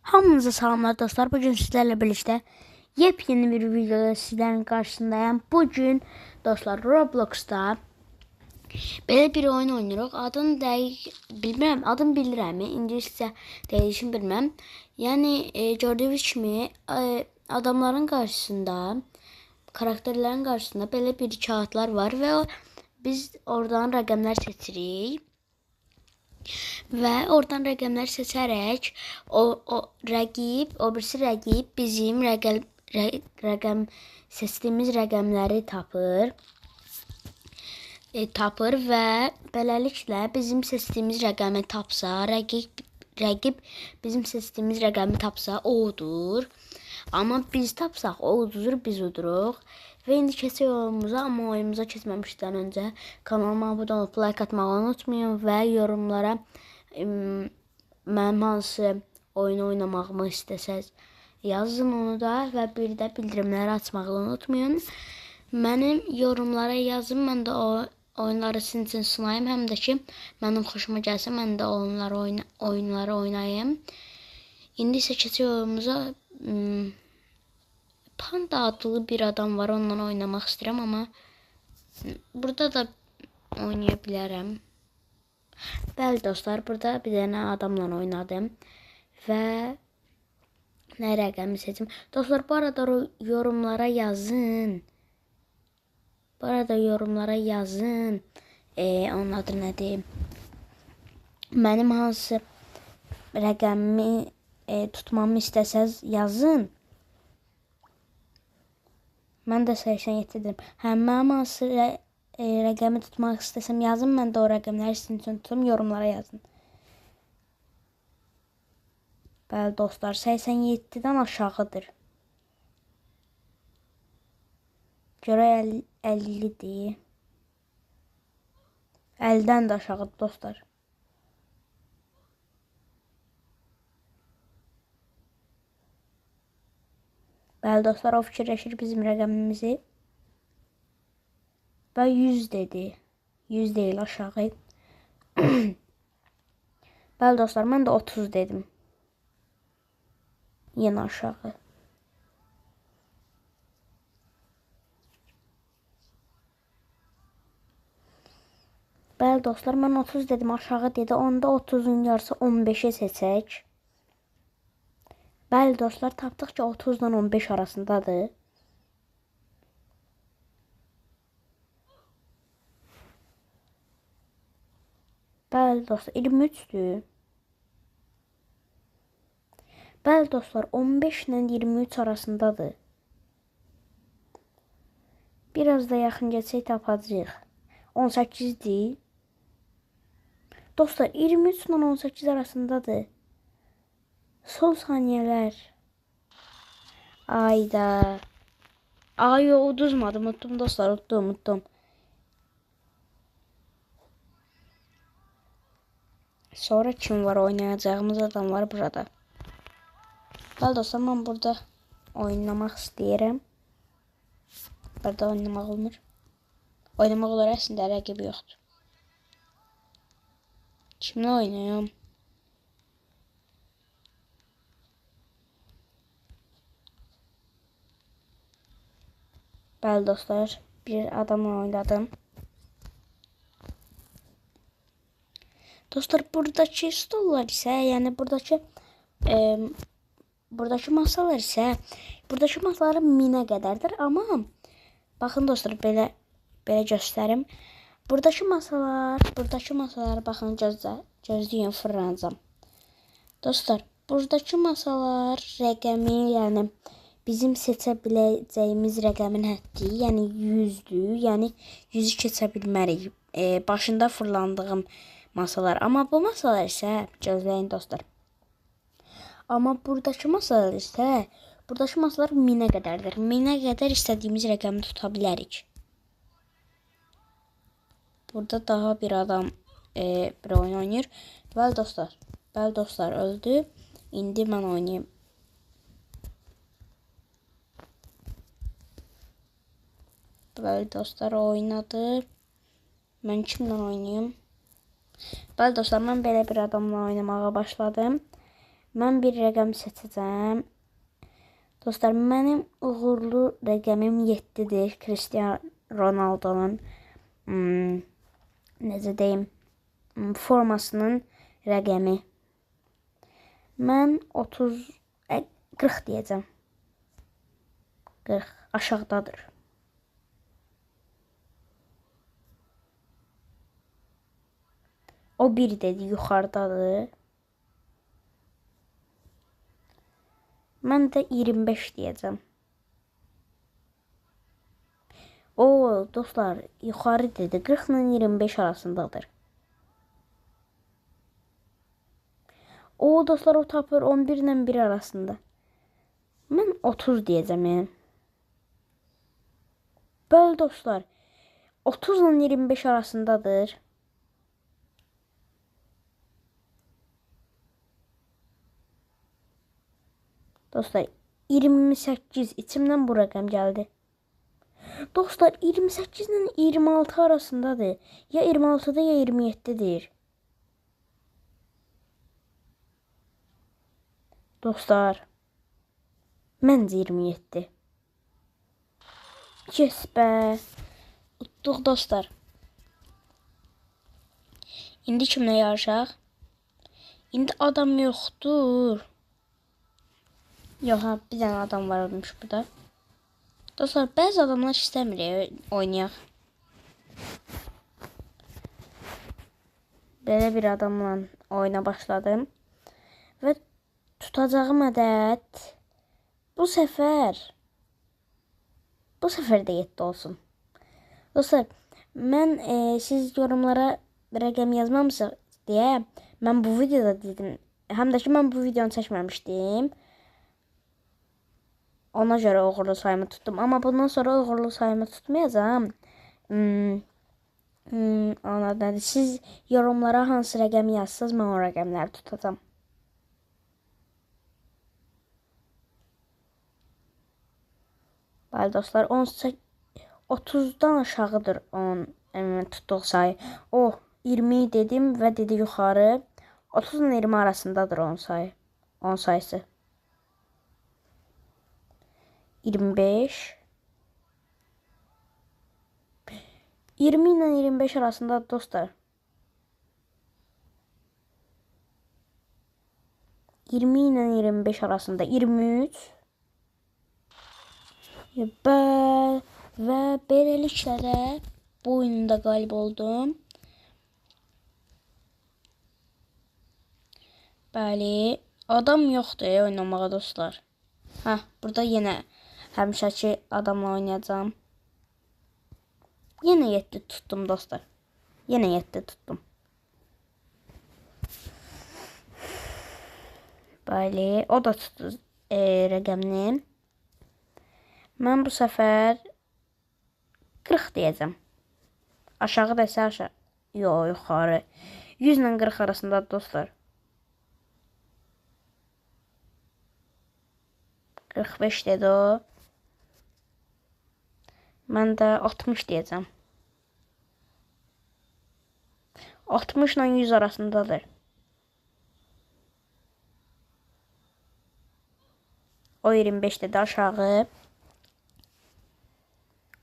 Hamınıza salamlar dostlar. Bugün sizlerle birlikte yepyeni bir videoda sizlerin karşısındayım. Bugün dostlar Roblox'ta belə bir oyun oynayırıq. Adını dəqiq bilmirəm, adını bilirəm. İngiliscə deyişini bilmirəm. Yəni gördüyünüz kimi adamların qarşısında, karakterlərin qarşısında belə bir kağıtlar var və biz oradan rəqəmlər seçirik. Və oradan rəqəmlər seçərək o birisi rəqib bizim rəqəm seçdiyimiz rəqəmləri tapır və beləliklə bizim seçdiyimiz rəqəmi tapsa, rəqib bizim seçdiyimiz rəqəmi tapsa o udur. Amma biz tapsaq o udur, biz uduruq. Və indi keçək oyunumuza, amma oyunumuza keçməmişdən öncə kanalıma abunə olub like atmağı unutmayın və yorumlara mənim hansı oyunu oynamağımı istəsəz yazın onu da və bir də bildirimləri açmağı unutmayın. Mənim yorumlara yazın, mən də o oyunları sizin üçün sunayım, həm də ki mənim xoşuma gəlsə mən də oyunları oynayayım. İndi isə keçək oyunumuza. Panda adlı bir adam var, onunla oynamaq istəyirəm, amma burada da oynaya bilərəm. Bəli dostlar, burada bir dənə adamla oynadım və nə rəqəmi seçim. Dostlar, bu arada yorumlara yazın. Onun adı nədir? Mənim hansı rəqəmi tutmamı istəsəz yazın. Mən də 87 dedim. Mənim hansı rəqəmi tutmaq istəsəm yazın. Mən də o rəqəmləri sizin üçün tutum. Yorumlara yazın. Bəli dostlar, 87-dən aşağıdır. Görə 50-dir. 50-dən də aşağıdır dostlar. Bəli dostlar, o fikirləşir bizim rəqəmimizi və 100 dedi. 100 deyil, aşağı. Bəli dostlar, mən də 30 dedim. Yenə aşağı. Bəli dostlar, mən 30 dedim, aşağı dedi. Onda 30'un yarısı 15'e seçək. Bəli dostlar, tapdıq ki 30 ilə 15 arasındadır. Bəli dostlar, 23'dür. Bəli dostlar, 15 ilə 23 arasındadır. Biraz da yaxın geçsək tapacağıq. 18'dir. Dostlar, 23 ilə 18 arasındadır. Son saniyeler. Ayda. Ay uduzmadım. Unuttum dostlar. Unuttum. Sonra kim var oynayacağımız adam var burada. Bəli dostlar, mən burada oynamaq istəyirəm. Burada oynamaq olmur. Oynamaq olar, əslində rəqibi yoxdur. Kimlə oynayam? Bəli dostlar, bir adamla oynadım. Dostlar, buradakı stollar isə, yəni buradakı masalar isə, buradakı masalar 1000'ə qədərdir. Amma baxın dostlar, belə göstərim. Buradakı masalar baxın, gözləyin, fırlanacam. Dostlar, buradakı masalar rəqəmi, yəni bizim seçə biləcəyimiz rəqəmin həddi, yəni 100'dür. Yəni 100'ü keçə bilmərik. Başında fırlandığım masalar. Amma bu masalar isə, gözləyin dostlar. Amma buradakı masalar isə, buradakı masalar 1000'ə qədərdir. 1000'ə qədər istədiyimiz rəqəmi tuta bilərik. Burada daha bir adam bir oyun oynayır. Bəli dostlar, öldü. İndi mən oynayayım. Bəli dostlar, oynadı. Mən kimlə oynayayım? Bəli dostlar, mən belə bir adamla oynamağa başladım. Mən bir rəqəm seçəcəm. Dostlar, mənim uğurlu rəqəmim 7-dir. Cristiano Ronaldo'nun necə deyim, formasının rəqəmi. Mən 40 deyəcəm. 40 aşağıdadır. O 1 dedi, yuxarıdadır. Mən də 25 deyəcəm. O, dostlar, yuxarı dedi. 40 ilə 25 arasındadır. O, dostlar, o tapır 11 ilə 1 arasında. Mən 30 deyəcəm. Bəli, dostlar, 30 ilə 25 arasındadır. Dostlar, 28 içimdən bu rəqəm gəldi. Dostlar, 28 ilə 26 arasındadır. Ya 26-da ya 27-dir. Dostlar, məncə 27. Yes bə. Utduq dostlar. İndi kimlə yarışaq? İndi adam yoxdur. Yox, bir dənə adam var olmuş burada. Dostlar, bəzi adamlar istəmir oynayaq. Belə bir adamla oyuna başladım. Və tutacağım ədəd bu səfər də 7 olsun. Dostlar, mən siz yorumlara rəqəm yazmamısınız deyə mən bu videoda dedim. Həm də ki, mən bu videonu çəkməmişdim. Ona görə uğurlu sayımı tutdum. Amma bundan sonra uğurlu sayımı tutmayacağım. Anladınız. Siz yorumlara hansı rəqəmi yazsınız, mən o rəqəmləri tutacağım. Bəli dostlar, 30-dan aşağıdır onun tutduğu sayı. O 20 dedim və dedi yuxarı. 30 ilə 20 arasındadır onun sayı. 10 sayısı. 25. 20 ilə 25 arasında dostlar. 20 ilə 25 arasında 23. Və beləliklə də bu oyunda qalib oldum. Bəli, adam yoxdur oynamağa dostlar. Burada yenə həmişəki adamla oynayacağım. Yenə 7 tutdum dostlar. Yenə 7 tutdum. Bəli, o da tutdu rəqəmini. Mən bu səfər 40 deyəcəm. Aşağı da isə aşağı. Yox, yuxarı. 100 ilə 40 arasında dostlar. 45 dedi o. Mən də 60 deyəcəm. 60 ilə 100 arasındadır. O 25 dedi aşağı.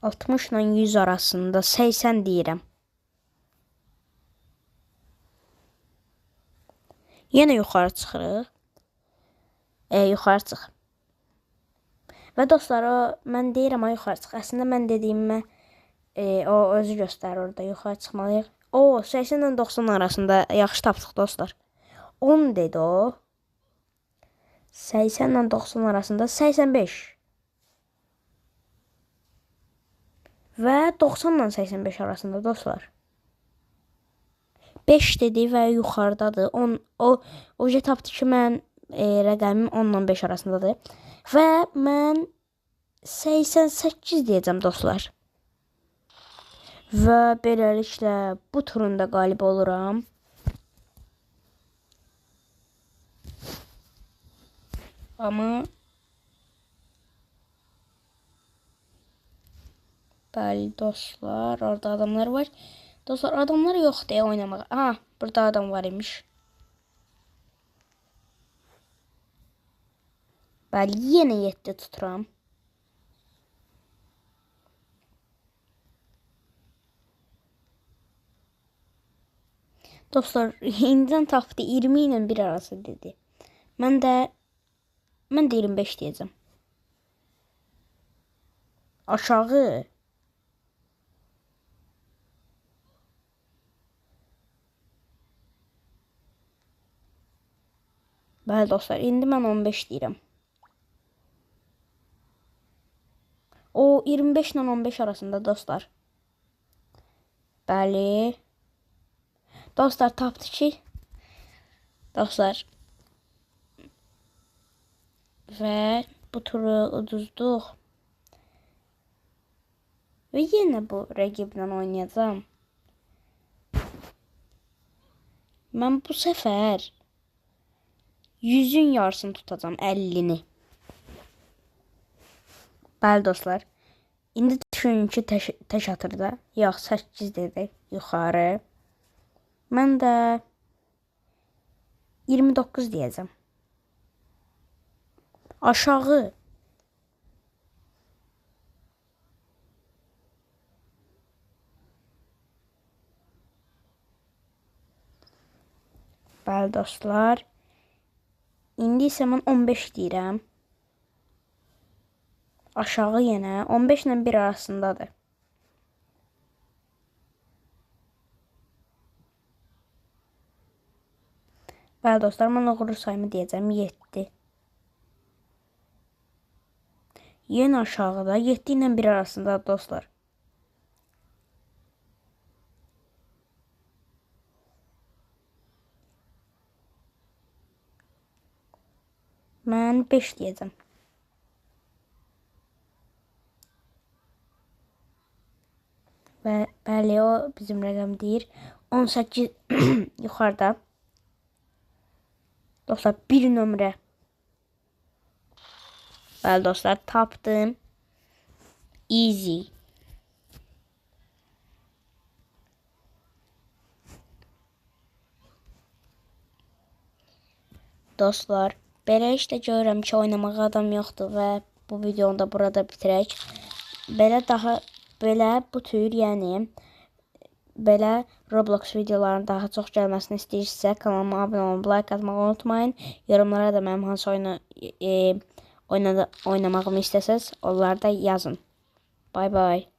60 ilə 100 arasında 80 deyirəm. Yenə yuxarı çıxırıq. Yuxarı çıx. Və dostlar, mən deyirəm yuxarı çıx. Əslində mən dediyimə o özü göstərir orada. Yuxarı çıxmalıyıq. 80 ilə 90 arasında yaxşı tapdıq dostlar. 10 dedi o. 80 ilə 90 arasında 85. Və 90 ilə 85 arasında dostlar. 5 dedi və yuxarıdadır. O tapdı ki, mən rəqəmim 10 ilə 5 arasındadır. Və mən 88 deyəcəm dostlar. Və beləliklə bu turunda qalib oluram. Amma bəli dostlar, orada adamlar var. Dostlar, adamlar yox deyə oynamağa. Burada adam var imiş. Bəli, yenə 7 tuturam. Dostlar, indidən tapdı 20 ilə 1 arası dedi. Mən də 25 deyəcəm. Aşağı. Bəli dostlar, indi mən 15 deyirəm. O 25 ilə 15 arasında dostlar. Bəli. Dostlar tapdı ki. Dostlar. Və bu turu uduzduq. Və yenə bu rəqiblə oynayacağım. Mən bu səfər 100-ün yarısını tutacağım, 50-ni. Bəli dostlar. İndi düşünün ki, tək atır da. Yox, 8 dedik yuxarı. Mən də 29 deyəcəm. Aşağı. Bəli dostlar. İndi isə mən 15 deyirəm. Aşağı yenə 15 ilə 1 arasındadır. Bəli dostlar, mən uğurlu sayımı deyəcəm 7. Yenə aşağıda 7 ilə 1 arasında dostlar. Mən 5 deyəcəm. Və bəli, o bizim rəqəm deyir. 18 yuxarıda. Dostlar, bir nömrə. Bəli dostlar, tapdım. Easy. Dostlar, belə işte görürəm ki, oynamağa adam yoxdur və bu videonu da burada bitirək. Belə bu tür, yəni belə Roblox videolarının daha çox gəlməsini istəyirsinizsə, kanalıma abunə olub, like atmağı unutmayın. Yorumlara da mənim hansı oyunu oynamağımı istəsəz, onları da yazın. Bye bye.